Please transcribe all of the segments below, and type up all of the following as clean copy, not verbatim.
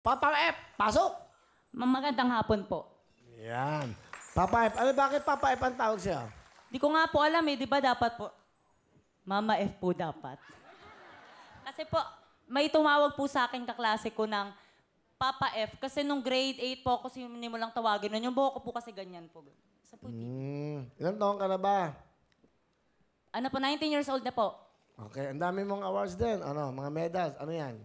Papa F, pasok! Magandang hapon po. Yan. Papa F, ano bakit Papa F ang tawag siya? Di ko nga po alam eh, di ba dapat po? Mama F po dapat. Kasi po, may tumawag po sa akin kaklase ko ng Papa F. Kasi nung grade 8 po, kasi hindi mo lang tawagin nun. Yung buhok ko po kasi ganyan po. Sa puti. Ilan taon ka na ba? Ano po, 19 years old na po. Okay, ang dami mong awards din. Ano, mga medals. Ano yan?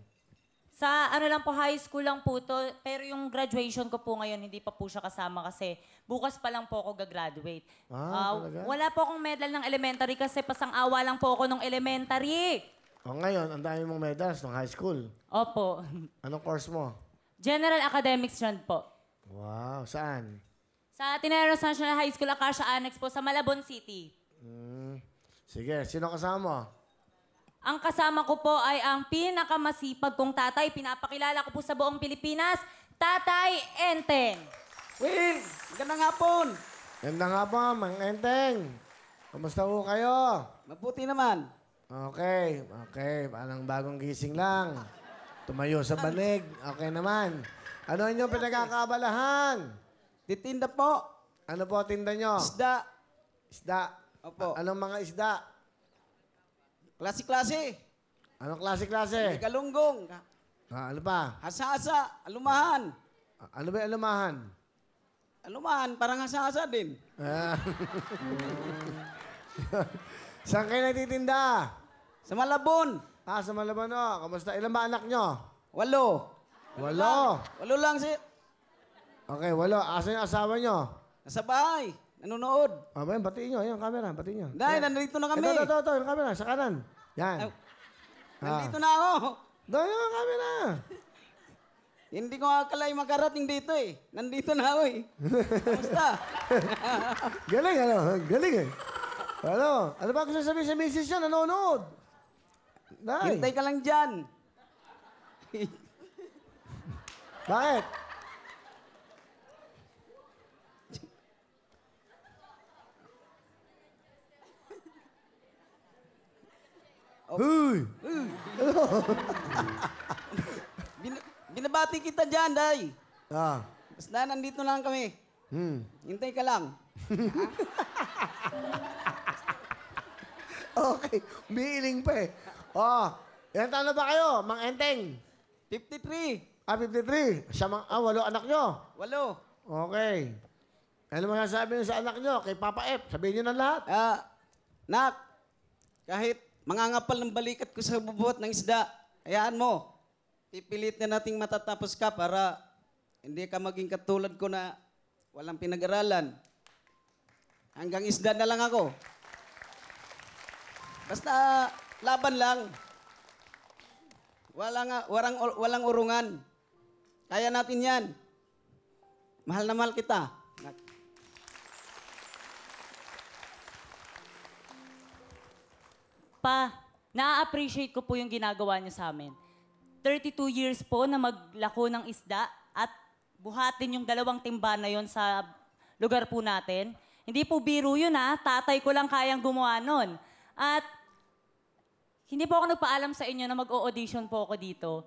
Sa ano lang po, high school lang po to. Pero yung graduation ko po ngayon, hindi pa po siya kasama kasi bukas pa lang po ako gagraduate. Talaga? Wala po akong medal ng elementary kasi pasang-awa lang po ako nung elementary. O ngayon, ang dami mong medals ng high school. Opo. Anong course mo? General Academics yan po. Wow, saan? Sa Tineros National High School, Acacia Annex po, sa Malabon City. Sige, sino kasama mo? Ang kasama ko po ay ang pinakamasipag kong tatay. Pinapakilala ko po sa buong Pilipinas, Tatay Enteng. Will, magandang hapon. Ganda nga po, Mang Enteng. Kamusta po kayo? Mabuti naman. Okay. Parang bagong gising lang. Tumayo sa banig. Okay naman. Ano inyong pinagkakaabalahan? Titinda po. Ano po tinda nyo? Isda. Isda. Opo. Anong mga isda? Klase-klase. Anong klase-klase? May galunggong. Ano pa? Hasa-hasa. Alumahan. Ano ba yung alumahan? Alumahan, parang hasa-hasa din. Ah. Saan kayo nagtitinda? Sa Malabon. Sa Malabano. Kamusta? Ilan ba anak nyo? 8. 8. 8 lang si... Okay, 8. Asan yung asawa nyo? Nasa bahay. Nanonood. Ayan, batiin nyo. Ayan, camera. Batiin nyo. Dahil, Ayan. nandito na kami. Ito. Yung camera. Sa kanan. Yan. Nandito na ako. Doon yung camera. Hindi ko akalain makarating dito eh. Nandito na ako eh. Kamusta? Galing, ano? Galing eh. Ano ba gusto sabihin sa misis nyo? Nanonood. Dahil. Hintay ka lang dyan. Bakit? Huy! Binabati kita dyan, Day. Basta nandito lang kami. Hintay ka lang. Okay. Umiiling pa eh. Ilan taon na ba kayo, Mang Enteng? 53. 53. Siya 8 anak nyo. 8. Okay. Ano masasabi nyo sa anak nyo kay Papa F? Sabihin nyo na lahat. Nak, kahit mangangapal ng balikat ko sa bubuhat ng isda, hayaan mo. Pipilit na nating matatapos ka para hindi ka maging katulad ko na walang pinag-aralan. Hanggang isda na lang ako. Basta laban lang. Walang urungan. Kaya natin yan. Mahal na mahal kita. Pa, na-appreciate ko po yung ginagawa niyo sa amin. 32 years po na maglako ng isda at buhatin yung 2 timba na yon sa lugar po natin. Hindi po biro yun tatay ko lang kayang gumawa nun. At hindi po ako nagpaalam sa inyo na mag-o-audition po ako dito.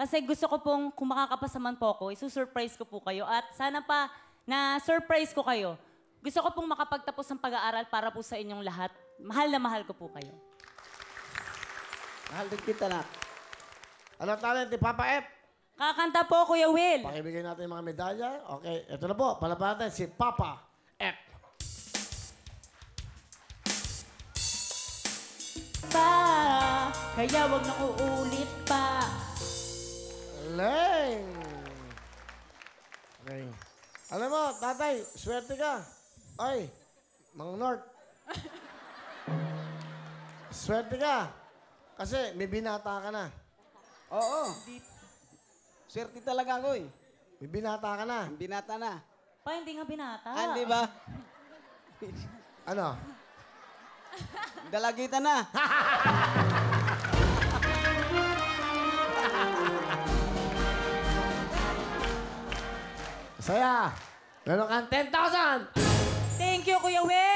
Kasi gusto ko pong, kung makakapasaman po ako, isusurprise ko po kayo. At sana pa na surprise ko kayo. Gusto ko pong makapagtapos ng pag-aaral para po sa inyong lahat. Mahal na mahal ko po kayo. Mahal din kita, nak. Ano talent ni Papa F? Kakanta po, Kuya Will. Pakibigay natin yung mga medalya. Okay, ito na po. Palapatan si Papa F. Kaya wag na uulit pa. Leng! Okay. Alam mo, tatay, swerte ka. Ay, Mang North. Swerte ka. Kasi may binata ka na. Oo. Swerte talaga ako eh. May binata ka na. Binata na. Pa, hindi nga binata. Di ba? Ano? Dalagitan na. Saya! Meron kang 10,000! Thank you, Kuya Will.